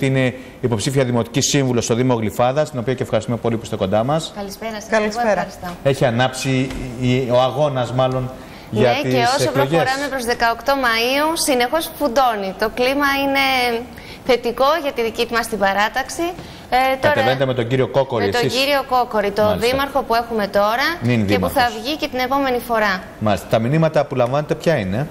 Είναι υποψήφια δημοτική σύμβουλο στο Δήμο Γλυφάδας, την οποία και ευχαριστούμε πολύ που είστε κοντά μας. Καλησπέρα σας. Καλησπέρα. Έχει ανάψει ο αγώνας, μάλλον, για τις και όσο εκλογές. προχωράμε προς 18 Μαΐου, συνεχώς φουντώνει. Το κλίμα είναι θετικό για τη δική μας την παράταξη. Κατεβαίνετε με τον κύριο Κόκορη, με τον κύριο Κόκορη, τον δήμαρχο που έχουμε τώρα και που θα βγει και την επόμενη φορά. Μάλιστα. Τα μηνύματα που λαμβάνετε ποια είναι?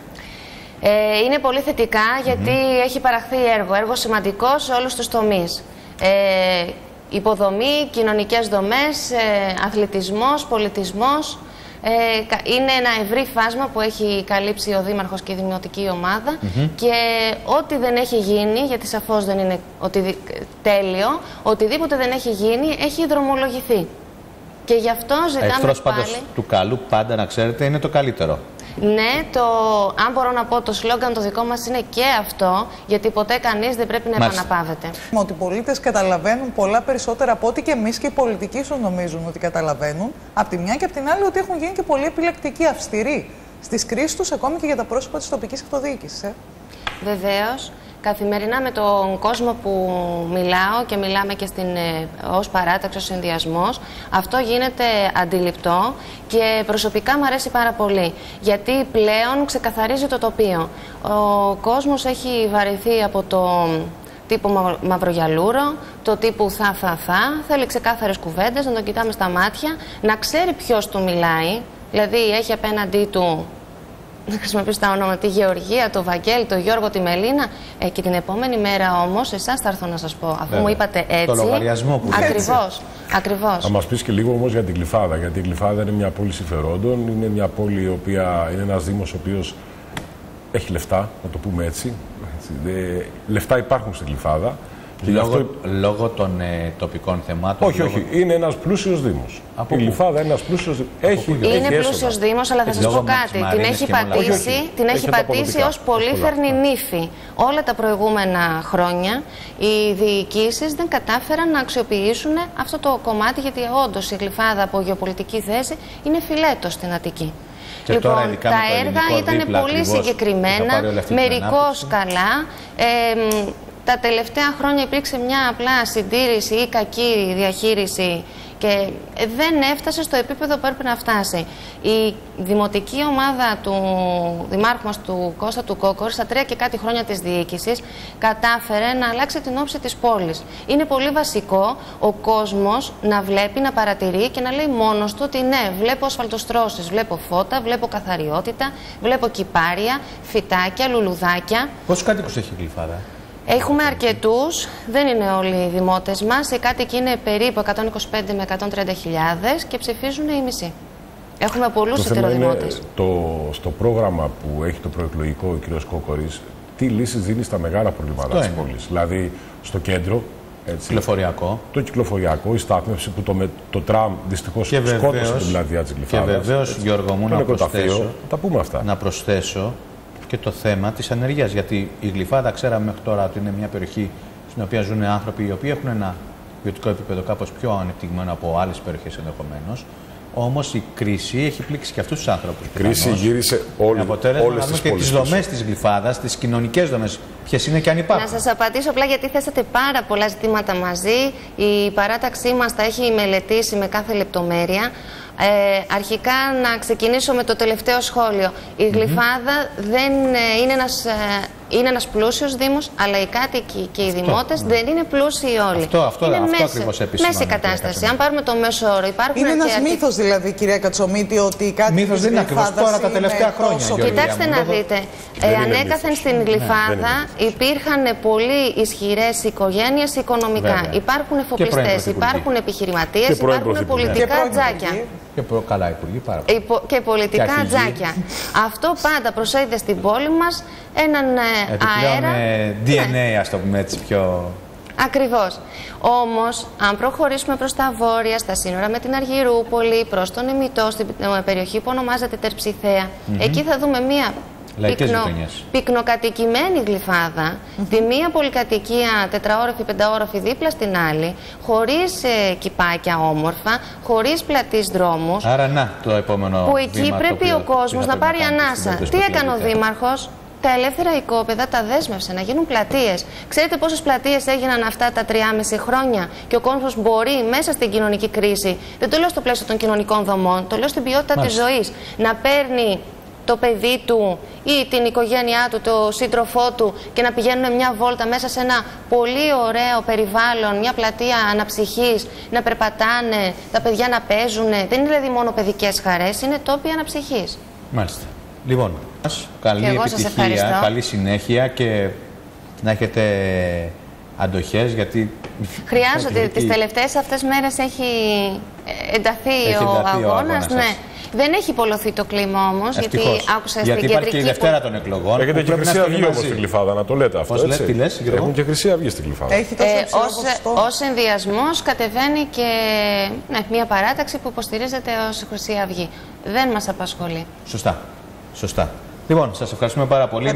Είναι πολύ θετικά, γιατί έχει παραχθεί έργο σημαντικό σε όλους τους τομείς. Υποδομή, κοινωνικές δομές, αθλητισμός, πολιτισμός. Είναι ένα ευρύ φάσμα που έχει καλύψει ο Δήμαρχος και η Δημοτική Ομάδα και ό,τι δεν έχει γίνει, γιατί σαφώς δεν είναι τέλειο, οτιδήποτε δεν έχει γίνει έχει δρομολογηθεί. Και γι' αυτό ζητάμε εχθρός πάλι... πάντως του καλού, πάντα να ξέρετε, είναι το καλύτερο. Ναι, αν μπορώ να πω, το σλόγγαν το δικό μας είναι και αυτό, γιατί ποτέ κανείς δεν πρέπει να επαναπαύεται. Ότι οι πολίτες καταλαβαίνουν πολλά περισσότερα από ό,τι και εμείς και οι πολιτικοί σου νομίζουν ότι καταλαβαίνουν. Απ' τη μια και απ' την άλλη ότι έχουν γίνει και πολύ επιλεκτικοί, αυστηροί στις κρίσεις τους, ακόμη και για τα πρόσωπα της τοπικής αυτοδιοίκησης. Βεβαίως. Καθημερινά με τον κόσμο που μιλάω και μιλάμε και ως παράταξη, ως συνδυασμός, αυτό γίνεται αντιληπτό και προσωπικά μου αρέσει πάρα πολύ, γιατί πλέον ξεκαθαρίζει το τοπίο. Ο κόσμος έχει βαρεθεί από το τύπου μαυρογιαλούρο, το τύπου θα, θέλει ξεκάθαρες κουβέντες, να τον κοιτάμε στα μάτια, να ξέρει ποιος του μιλάει, δηλαδή έχει απέναντί του, να χρησιμοποιήσω τα ονόματα, τη Γεωργία, το Βαγγέλη, το Γιώργο, τη Μελίνα. Και την επόμενη μέρα όμως, εσάς θα έρθω να σας πω, αφού μου είπατε έτσι. Το λογαριασμό που Ακριβώς. Θα μας πεις και λίγο όμως για την Γλυφάδα. Γιατί η Γλυφάδα είναι μια πόλη συμφερόντων. Είναι μια πόλη η οποία είναι ένας δήμος ο οποίος έχει λεφτά, να το πούμε έτσι. Λεφτά υπάρχουν στην Γλυφάδα. Λόγω των τοπικών θεμάτων. Όχι. Είναι ένας πλούσιος δήμος. Η Γλυφάδα είναι ένας πλούσιος δήμος. Είναι πλούσιος δήμος, αλλά θα σας πω κάτι. Την έχει πατήσει ως πολύθερνη νύφη. Όλα τα προηγούμενα χρόνια οι διοικήσεις δεν κατάφεραν να αξιοποιήσουν αυτό το κομμάτι, γιατί όντως η Γλυφάδα από γεωπολιτική θέση είναι φιλέτος στην Αττική. Λοιπόν, τα έργα ήταν πολύ συγκεκριμένα, μερικώς καλά. Τα τελευταία χρόνια υπήρξε μια απλά συντήρηση ή κακή διαχείριση και δεν έφτασε στο επίπεδο που έπρεπε να φτάσει. Η δημοτική ομάδα του δημάρχου μας, του Κώστα του Κόκορη, στα 3 και κάτι χρόνια της διοίκησης, κατάφερε να αλλάξει την όψη της πόλης. Είναι πολύ βασικό ο κόσμος να βλέπει, να παρατηρεί και να λέει μόνος του ότι ναι, βλέπω ασφαλτοστρώσεις, βλέπω φώτα, βλέπω καθαριότητα, βλέπω κυπάρια, φυτάκια, λουλουδάκια. Πόσους κατοίκους έχει η Γλυφάδα? Έχουμε αρκετούς, δεν είναι όλοι οι δημότες μας. Οι κάτοικοι είναι περίπου 125 με 130.000 και ψηφίζουν οι μισοί. Έχουμε πολλούς ετεροδημότες. Στο πρόγραμμα που έχει το προεκλογικό ο κ. Κόκορης, τι λύσεις δίνει στα μεγάλα προβλήματα της πόλης? Δηλαδή στο κέντρο. Έτσι, κυκλοφοριακό. Το κυκλοφοριακό, η στάθμευση που το τραμ δυστυχώς σκότωσε την πλατεία της Γλυφάδας. Και βεβαίως, Γιώργο μου, να προσθέσω και το θέμα της ανεργίας. Γιατί η Γλυφάδα ξέραμε μέχρι τώρα ότι είναι μια περιοχή στην οποία ζουν άνθρωποι οι οποίοι έχουν ένα βιωτικό επίπεδο κάπως πιο ανεπτυγμένο από άλλες περιοχές ενδεχομένως. Όμως η κρίση έχει πλήξει και αυτούς τους άνθρωπους. Η κρίση γύρισε όλες τις και τις δομές της Γλυφάδας, τις κοινωνικές δομές, ποιες είναι και αν υπάρχουν. Να σας απαντήσω απλά, γιατί θέσατε πάρα πολλά ζητήματα μαζί. Η παράταξή μας τα έχει μελετήσει με κάθε λεπτομέρεια. Αρχικά να ξεκινήσω με το τελευταίο σχόλιο. Η Γλυφάδα δεν είναι ένας πλούσιος δήμος, αλλά οι κάτοικοι και οι δημότες δεν είναι πλούσιοι όλοι. Αυτό ακριβώς επισημάνεται. Μέση κατάσταση. Αν πάρουμε το μέσο όρο, υπάρχουν. Είναι ένας μύθος δηλαδή, κυρία Κατσομίτη, ότι οι κάτοικοι μύθος δεν είναι ακριβώς τώρα τα τελευταία χρόνια. Κοιτάξτε να δείτε. Ανέκαθεν στην Γλυφάδα υπήρχαν πολύ ισχυρές οικογένειες οικονομικά. Υπάρχουν εφοπλιστές, υπάρχουν επιχειρηματίες, υπάρχουν πολιτικά τζάκια. Καλά, υπουργοί, πάρα πολύ. Και πολιτικά τζάκια. Αυτό πάντα προσέδεται στην πόλη μας έναν αέρα. DNA, ας το πούμε έτσι πιο. Ακριβώς. Όμως, αν προχωρήσουμε προς τα βόρεια, στα σύνορα με την Αργυρούπολη, προς τον Ημιτό, στην περιοχή που ονομάζεται Τερψιθέα, εκεί θα δούμε μία πυκνοκατοικημένη Γλυφάδα, τη μία πολυκατοικία τετραόροφη, πενταόροφη δίπλα στην άλλη, χωρίς κυπάκια όμορφα, χωρίς πλατείς δρόμους. Άρα να, το επόμενο που εκεί πρέπει ο κόσμος να πάρει ανάσα. Τι έκανε ο Δήμαρχος? τα ελεύθερα οικόπεδα τα δέσμευσε να γίνουν πλατείες. Ξέρετε πόσες πλατείες έγιναν αυτά τα 3,5 χρόνια και ο κόσμος μπορεί μέσα στην κοινωνική κρίση, δεν το λέω στο πλαίσιο των κοινωνικών δομών, το λέω στην ποιότητα της ζωής, να παίρνει το παιδί του ή την οικογένειά του, το σύντροφό του και να πηγαίνουν μια βόλτα μέσα σε ένα πολύ ωραίο περιβάλλον, μια πλατεία αναψυχής, να περπατάνε, τα παιδιά να παίζουν. Δεν είναι δηλαδή μόνο παιδικές χαρές, είναι τόποι αναψυχής. Μάλιστα. Λοιπόν, καλή επιτυχία, καλή συνέχεια και να έχετε αντοχές, γιατί... Χρειάζονται. Τις τελευταίες αυτές μέρες έχει ενταθεί ο αγώνας. Ναι. Δεν έχει πολλωθεί το κλίμα όμως, γιατί άκουσα στην κεντρική... υπάρχει και η Δευτέρα των εκλογών. Έχετε και Χρυσή Αυγή όμως στην Γλυφάδα, να το λέτε αυτό, έτσι. Τι λες, έχουν και Χρυσή Αυγή στην Γλυφάδα. Ως ενδιασμός κατεβαίνει και μια παράταξη που υποστηρίζεται ως Χρυσή Αυγή. Δεν μας απασχολεί. Σωστά. Λοιπόν, σας ευχαριστούμε πάρα πολύ.